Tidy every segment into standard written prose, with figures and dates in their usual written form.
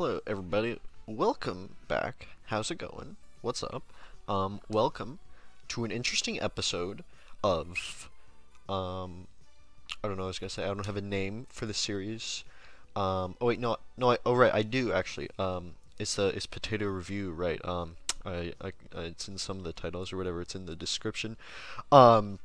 Hello, everybody. Welcome back. How's it going? What's up? Welcome to an interesting episode of, I don't know what I was gonna say. I don't have a name for the series. Oh wait, no, oh right, I do actually. It's Potato Review, right? It's in some of the titles or whatever. It's in the description. Um,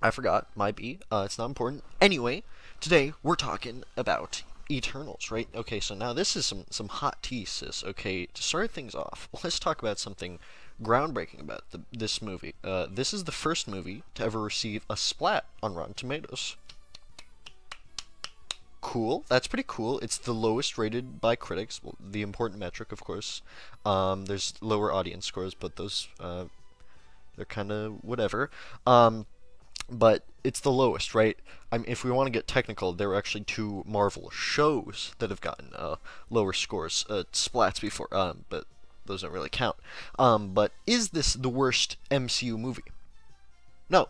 I forgot. Might be. It's not important. Anyway, today we're talking about Eternals, right? Okay, so now this is some hot tea, sis. Okay, to start things off, let's talk about something groundbreaking about this movie. This is the first movie to ever receive a splat on Rotten Tomatoes. Cool. That's pretty cool. It's the lowest rated by critics. Well, the important metric, of course. There's lower audience scores, but those they're kind of whatever. But it's the lowest, right? I mean, if we want to get technical, there are actually two Marvel shows that have gotten lower scores, splats before, but those don't really count. But is this the worst MCU movie? No,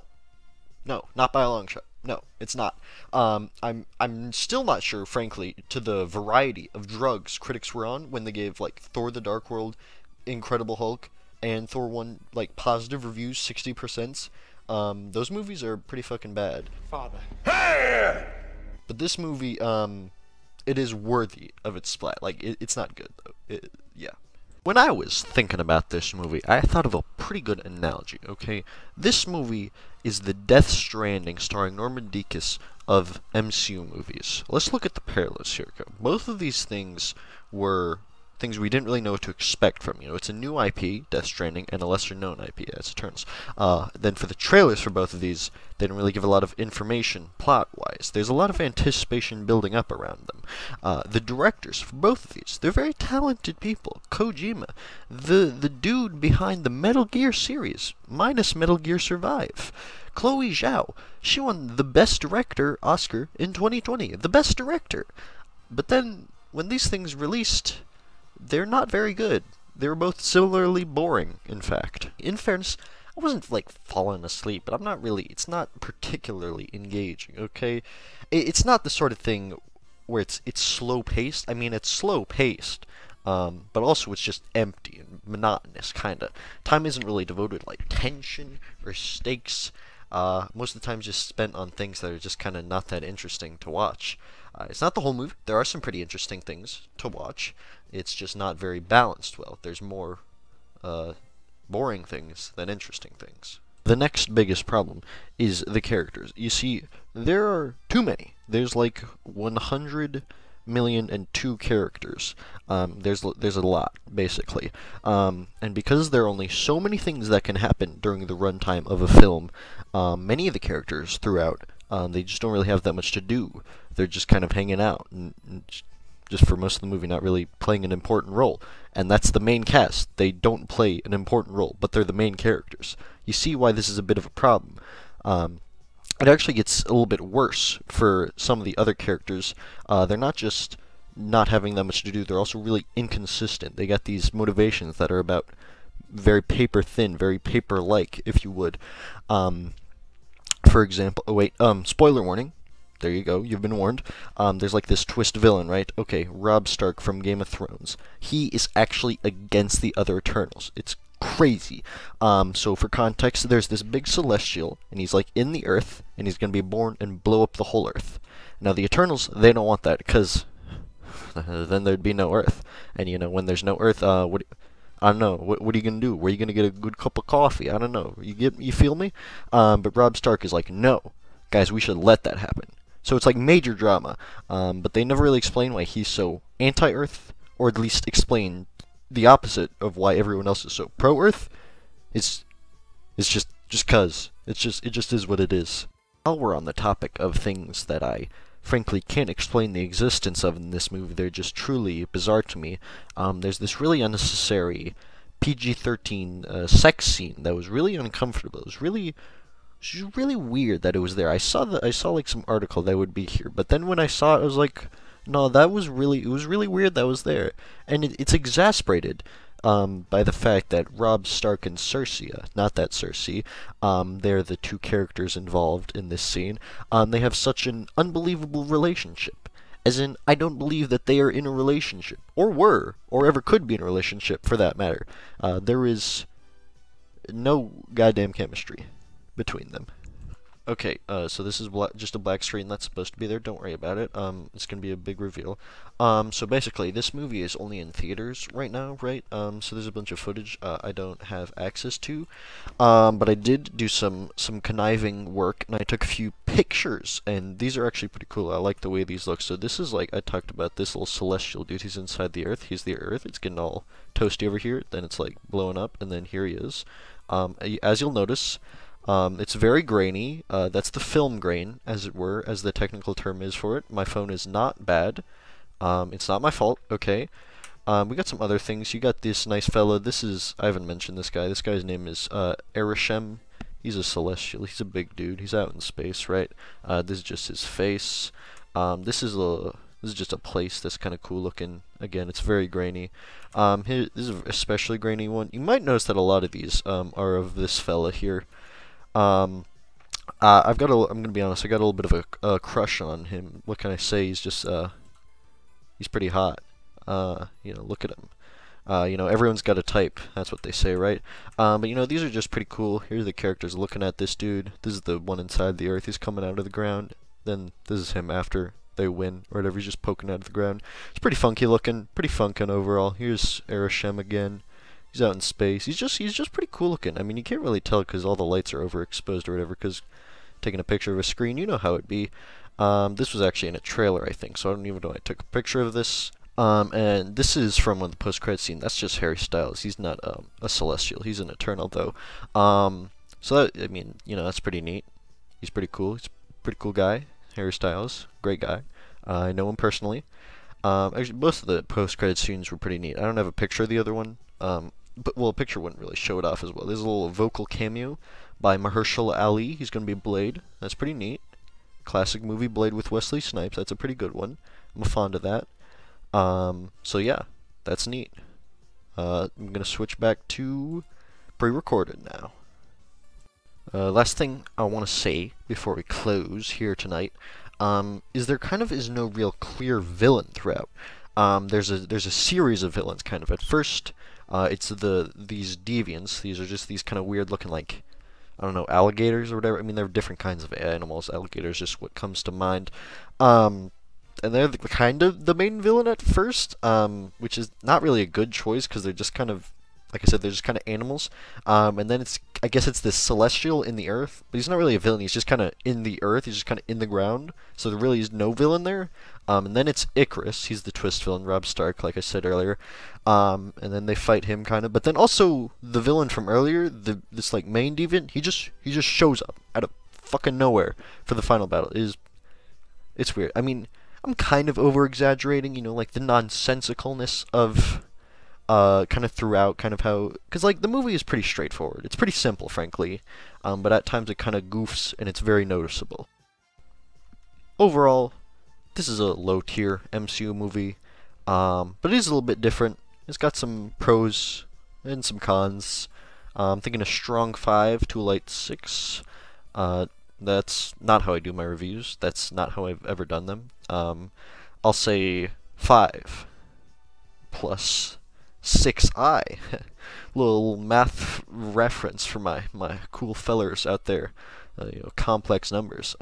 no, not by a long shot. No, it's not. I'm still not sure, frankly, to the variety of drugs critics were on when they gave like Thor: The Dark World, Incredible Hulk, and Thor 1 like positive reviews, 60%. Those movies are pretty fucking bad. Father. But this movie, it is worthy of its splat. Like, it's not good, though. Yeah. When I was thinking about this movie, I thought of a pretty good analogy, okay? This movie is the Death Stranding starring Norman Reedus of MCU movies. Let's look at the parallels here. Both of these things were things we didn't really know what to expect from. You know, it's a new IP, Death Stranding, and a lesser-known IP, as it turns. Then for the trailers for both of these, they didn't really give a lot of information plot-wise. There's a lot of anticipation building up around them. The directors for both of these, they're very talented people. Kojima, the dude behind the Metal Gear series, minus Metal Gear Survive. Chloe Zhao, she won the Best Director Oscar in 2020. The Best Director. But then, when these things released, they're not very good. They were both similarly boring, in fact. In fairness, I wasn't, like, falling asleep, but I'm not really, it's not particularly engaging, okay? It's not the sort of thing where it's slow-paced. I mean, it's slow-paced, but also it's just empty and monotonous, kinda. Time isn't really devoted to, like, tension or stakes. Most of the time just spent on things that are just kinda not that interesting to watch. It's not the whole movie. There are some pretty interesting things to watch. It's just not very balanced well. There's more boring things than interesting things. The next biggest problem is the characters. You see, there are too many. There's like 100,000,002 characters. There's a lot, basically. And because there are only so many things that can happen during the runtime of a film, many of the characters throughout, they just don't really have that much to do. They're just kind of hanging out and just for most of the movie not really playing an important role. And that's the main cast. They don't play an important role, but they're the main characters. You see why this is a bit of a problem. It actually gets a little bit worse for some of the other characters. They're not just not having that much to do, they're also really inconsistent. They got these motivations that are about very paper thin, very paper-like, if you would. For example, oh wait, spoiler warning. There you go, you've been warned. There's like this twist villain, right? Okay, Robb Stark from Game of Thrones. He is actually against the other Eternals. It's crazy. So for context, there's this big celestial, and he's like in the Earth, and he's gonna be born and blow up the whole Earth. Now the Eternals, they don't want that, because then there'd be no Earth. And you know, when there's no Earth, I don't know. What are you gonna do? Where are you gonna get a good cup of coffee? I don't know. You feel me? But Robb Stark is like, no, guys, we should let that happen. So it's like major drama. But they never really explain why he's so anti-Earth, or at least explain the opposite of why everyone else is so pro-Earth. It's just 'cause. It just is what it is. While we're on the topic of things that I frankly can't explain the existence of in this movie, they're just truly bizarre to me. There's this really unnecessary PG-13 sex scene that was really uncomfortable. It was really weird that it was there. I saw like some article that would be here, but then when I saw it, I was like, no, it was really weird that was there, and it's exasperated by the fact that Robb Stark and Cersei, not that Cersei, they're the two characters involved in this scene. They have such an unbelievable relationship, As in, I don't believe that they are in a relationship, or were, or ever could be in a relationship for that matter. There is no goddamn chemistry between them. Okay, so this is just a black screen that's supposed to be there. Don't worry about it. It's gonna be a big reveal. So basically, this movie is only in theaters right now, right? So there's a bunch of footage I don't have access to. But I did do some conniving work, and I took a few pictures, and these are actually pretty cool. I like the way these look. So this is like I talked about this little celestial dude. He's inside the Earth. He's the Earth. It's getting all toasty over here. Then it's like blowing up, and then here he is. As you'll notice. It's very grainy. That's the film grain, as it were, as the technical term is for it. My phone is not bad. It's not my fault, okay? We got some other things. You got this nice fella. I haven't mentioned this guy. This guy's name is Arishem. He's a celestial. He's a big dude. He's out in space, right? This is just his face. This is just a place that's kind of cool looking. Again, it's very grainy. Here, this is an especially grainy one. You might notice that a lot of these are of this fella here. I'm gonna be honest, I got a little bit of a crush on him. What can I say? He's pretty hot. Look at him. Everyone's got a type. That's what they say, right? But these are just pretty cool. Here's the characters looking at this dude. This is the one inside the Earth. He's coming out of the ground. Then this is him after they win, or whatever. He's just poking out of the ground. It's pretty funky looking. Pretty funkin' overall. Here's Arishem again. He's out in space. He's just pretty cool looking. I mean, you can't really tell because all the lights are overexposed or whatever. Because taking a picture of a screen, you know how it'd be. This was actually in a trailer, I think. So I don't even know I took a picture of this. And this is from one of the post-credit scene. That's just Harry Styles. He's not a Celestial. He's an Eternal though. So that, I mean, that's pretty neat. He's pretty cool. He's a pretty cool guy. Harry Styles, great guy. I know him personally. Actually, most of the post-credit scenes were pretty neat. I don't have a picture of the other one. But a picture wouldn't really show it off as well. There's a little vocal cameo by Mahershala Ali. He's gonna be Blade. That's pretty neat. Classic movie Blade with Wesley Snipes. That's a pretty good one. I'm fond of that. So yeah, that's neat. I'm gonna switch back to pre-recorded now. Last thing I want to say before we close here tonight is there kind of is no real clear villain throughout. There's a series of villains kind of. At first, it's these deviants. These are just these kind of weird looking, like, I don't know, alligators or whatever. I mean, there are different kinds of animals. Alligators just what comes to mind. And they're kind of the main villain at first, which is not really a good choice because they're just kind of, like I said, they're just kind of animals. And then I guess it's this celestial in the earth, but he's not really a villain. He's just kind of in the earth. He's just kind of in the ground. So there really is no villain there. And then it's Icarus. He's the twist villain, Rob Stark, like I said earlier. And then they fight him kind of. But then also the villain from earlier, this like main deviant, he just shows up out of fucking nowhere for the final battle. It's weird. I mean, I'm kind of over exaggerating, like the nonsensicalness of kind of throughout, kind of how, because like the movie is pretty straightforward. It's pretty simple, frankly, but at times it kind of goofs and it's very noticeable. Overall, this is a low-tier MCU movie, but it is a little bit different. It's got some pros and some cons. I'm thinking a strong 5 to a light 6. That's not how I do my reviews. That's not how I've ever done them. I'll say 5 plus 6i. Little math reference for my cool fellers out there. Complex numbers.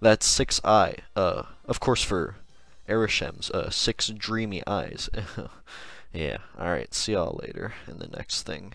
That's 6i. Of course for Arishem's 6 dreamy eyes. Yeah, alright, see y'all later in the next thing.